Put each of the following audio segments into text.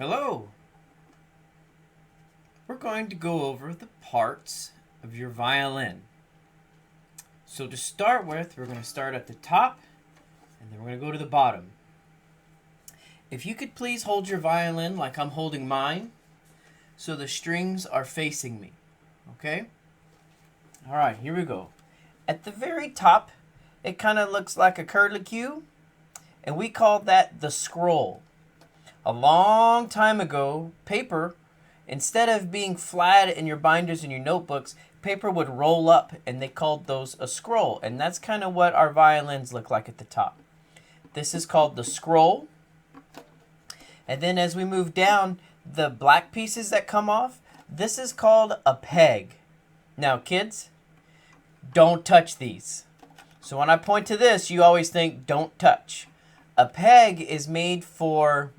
Hello! We're going to go over the parts of your violin. So to start with, we're going to start at the top, and then we're going to go to the bottom. If you could please hold your violin like I'm holding mine, so the strings are facing me, okay? Alright, here we go. At the very top, it kind of looks like a curlicue, and we call that the scroll. A long time ago, paper, instead of being flat in your binders and your notebooks, paper would roll up, and they called those a scroll. And that's kind of what our violins look like at the top. This is called the scroll. And then as we move down, the black pieces that come off, this is called a peg. Now, kids, don't touch these. So when I point to this, you always think, don't touch. A peg is made for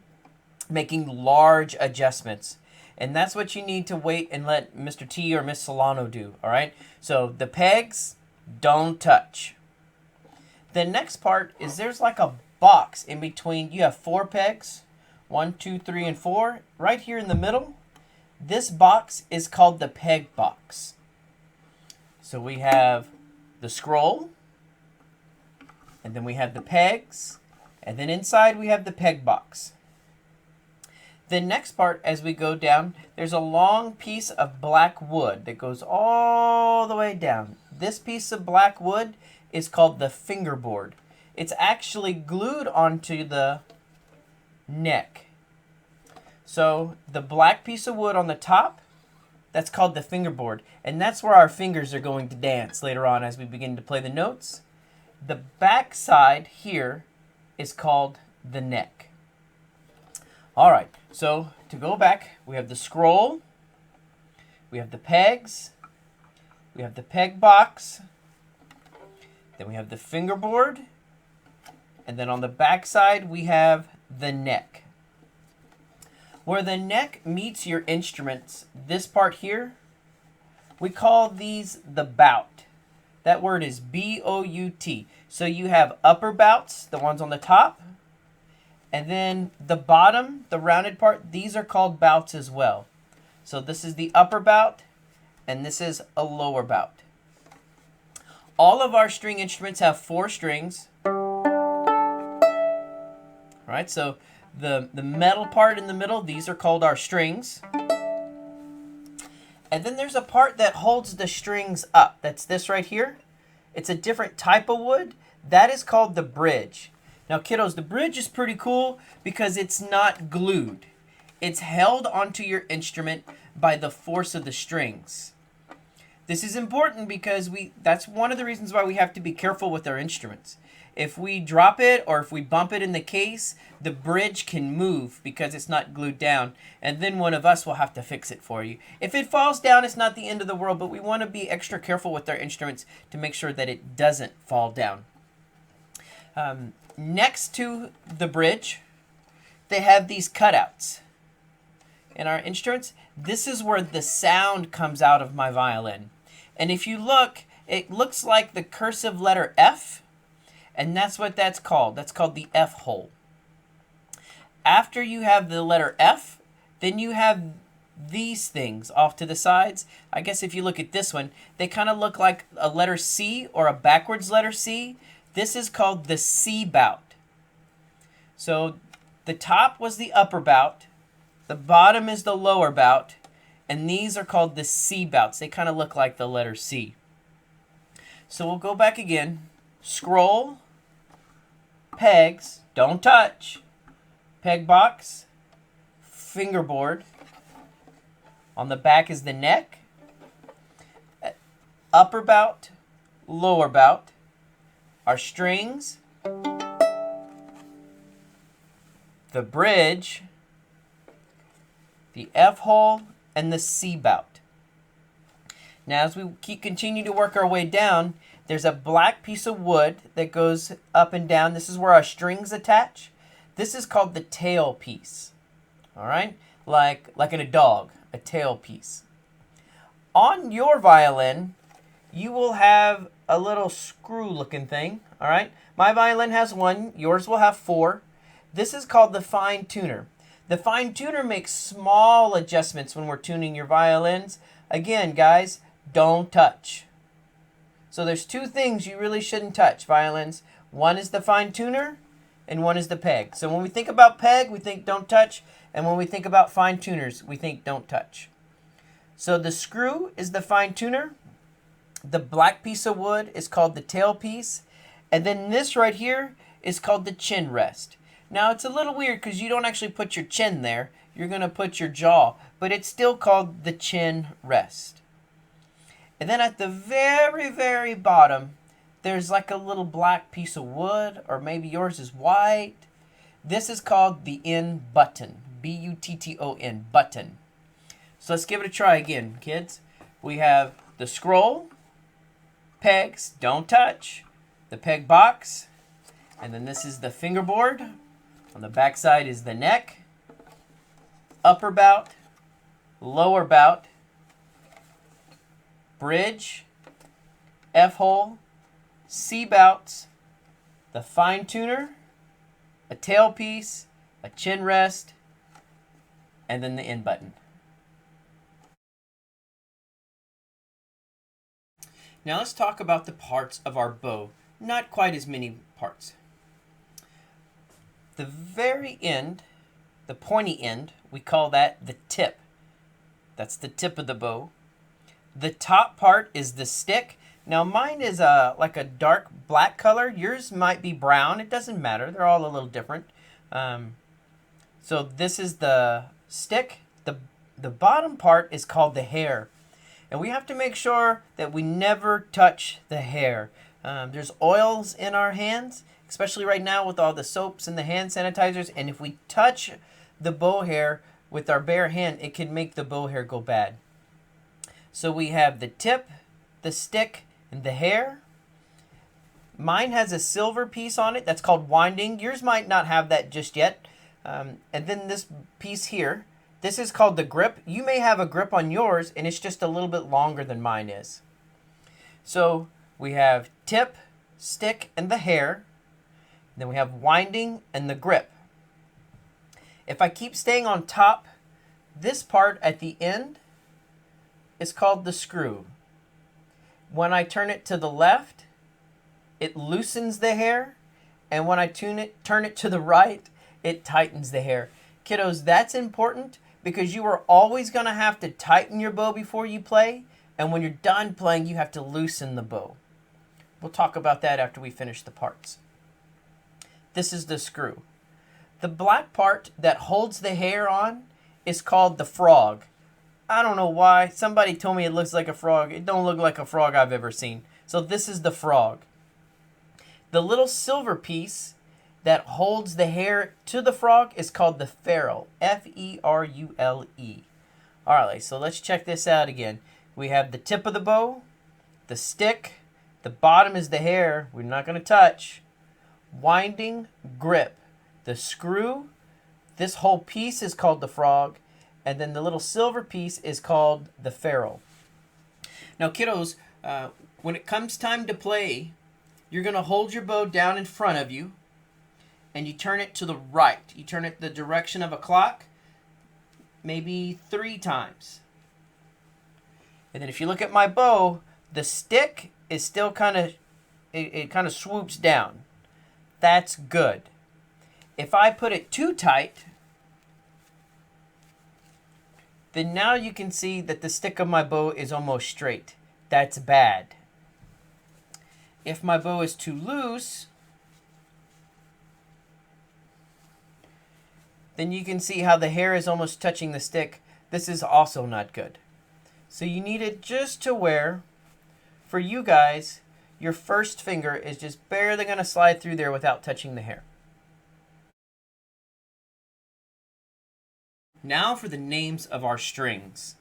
making large adjustments. And that's what you need to wait and let Mr. T or Miss Solano do, all right? So the pegs, don't touch. The next part is there's like a box in between. You have 4 pegs, 1, 2, 3, and 4. Right here in the middle, this box is called the peg box. So we have the scroll, and then we have the pegs, and then inside we have the peg box. The next part, as we go down, there's a long piece of black wood that goes all the way down. This piece of black wood is called the fingerboard. It's actually glued onto the neck. So the black piece of wood on the top, that's called the fingerboard. And that's where our fingers are going to dance later on as we begin to play the notes. The back side here is called the neck. All right, so to go back, we have the scroll, we have the pegs, we have the peg box, then we have the fingerboard, and then on the back side, we have the neck. Where the neck meets your instruments, this part here, we call these the bout. That word is B-O-U-T. So you have upper bouts, the ones on the top, and then the bottom, the rounded part, these are called bouts as well. So this is the upper bout, and this is a lower bout. All of our string instruments have 4 strings. All right, so the metal part in the middle, these are called our strings. And then there's a part that holds the strings up. That's this right here. It's a different type of wood. That is called the bridge. Now, kiddos, the bridge is pretty cool because it's not glued. It's held onto your instrument by the force of the strings. This is important because that's one of the reasons why we have to be careful with our instruments. If we drop it or if we bump it in the case, the bridge can move because it's not glued down, and then one of us will have to fix it for you. If it falls down, it's not the end of the world, but we want to be extra careful with our instruments to make sure that it doesn't fall down. Next to the bridge, they have these cutouts. In our instruments, this is where the sound comes out of my violin. And if you look, it looks like the cursive letter F, and that's what that's called. That's called the F hole. After you have the letter F, then you have these things off to the sides. I guess if you look at this one, they kind of look like a letter C or a backwards letter C. This is called the C bout. So the top was the upper bout, the bottom is the lower bout, and these are called the C bouts. They kind of look like the letter C. So we'll go back again. Scroll, pegs, don't touch, peg box, fingerboard. On the back is the neck, upper bout, lower bout, our strings, the bridge, the F hole, and the C bout. Now as we continue to work our way down, there's a black piece of wood that goes up and down. This is where our strings attach. This is called the tail piece. All right? Like in a dog, a tail piece. On your violin, you will have a little screw looking thing. All right? My violin has 1, yours will have 4. This is called the fine tuner. The fine tuner makes small adjustments when we're tuning your violins. Again, guys, don't touch. So there's two things you really shouldn't touch, violins. One is the fine tuner, and one is the peg. So when we think about peg, we think don't touch, and when we think about fine tuners, we think don't touch. So the screw is the fine tuner. The black piece of wood is called the tail piece, and then this right here is called the chin rest. Now it's a little weird because you don't actually put your chin there. You're going to put your jaw, but it's still called the chin rest. And then at the very, very bottom, there's like a little black piece of wood, or maybe yours is white. This is called the in button, B-U-T-T-O-N, button. So let's give it a try again, kids. We have the scroll, pegs, don't touch, the peg box, and then this is the fingerboard. On the back side is the neck, upper bout, lower bout, bridge, F-hole, C bouts, the fine tuner, a tail piece, a chin rest, and then the in button. Now let's talk about the parts of our bow. Not quite as many parts. The very end, the pointy end, we call that the tip. That's the tip of the bow. The top part is the stick. Now mine is like a dark black color. Yours might be brown. It doesn't matter. They're all a little different. So this is the stick. The bottom part is called the hair. And we have to make sure that we never touch the hair. There's oils in our hands, especially right now with all the soaps and the hand sanitizers. And if we touch the bow hair with our bare hand, it can make the bow hair go bad. So we have the tip, the stick, and the hair. Mine has a silver piece on it that's called winding. Yours might not have that just yet. And then this piece here, this is called the grip. You may have a grip on yours, and it's just a little bit longer than mine is. So we have tip, stick, and the hair. Then we have winding and the grip. If I keep staying on top, this part at the end is called the screw. When I turn it to the left, it loosens the hair. And when I turn it to the right, it tightens the hair. Kiddos, that's important because you are always going to have to tighten your bow before you play. And when you're done playing, you have to loosen the bow. We'll talk about that after we finish the parts. This is the screw. The black part that holds the hair on is called the frog. I don't know why. Somebody told me it looks like a frog. It don't look like a frog I've ever seen. So this is the frog. The little silver piece that holds the hair to the frog is called the ferrule. F-E-R-U-L-E. All right, so let's check this out again. We have the tip of the bow, the stick, the bottom is the hair, we're not going to touch, winding, grip, the screw, this whole piece is called the frog, and then the little silver piece is called the ferrule. Now, kiddos, when it comes time to play, you're going to hold your bow down in front of you, and you turn it to the right. You turn it the direction of a clock, maybe 3 times. And then if you look at my bow, the stick is still kind of, it kind of swoops down. That's good. If I put it too tight, then now you can see that the stick of my bow is almost straight. That's bad. If my bow is too loose, then you can see how the hair is almost touching the stick. This is also not good. So you need it just to where, for you guys, your first finger is just barely going to slide through there without touching the hair. Now for the names of our strings.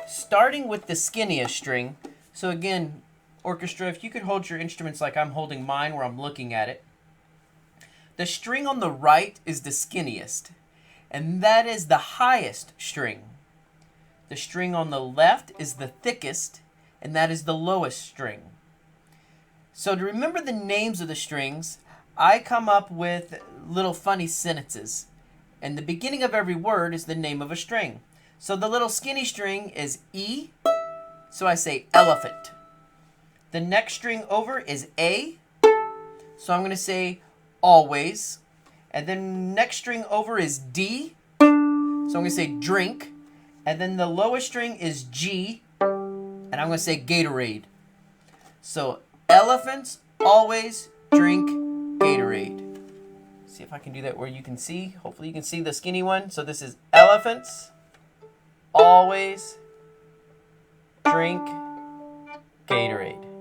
Starting with the skinniest string. So again, orchestra, if you could hold your instruments like I'm holding mine where I'm looking at it. The string on the right is the skinniest, and that is the highest string. The string on the left is the thickest, and that is the lowest string. So to remember the names of the strings, I come up with little funny sentences. And the beginning of every word is the name of a string. So the little skinny string is E, so I say elephant. The next string over is A, so I'm going to say always. And then next string over is D, so I'm going to say drink. And then the lowest string is G, and I'm going to say Gatorade. So elephants always drink Gatorade. See if I can do that where you can see. Hopefully you can see the skinny one. So this is elephants always drink Gatorade.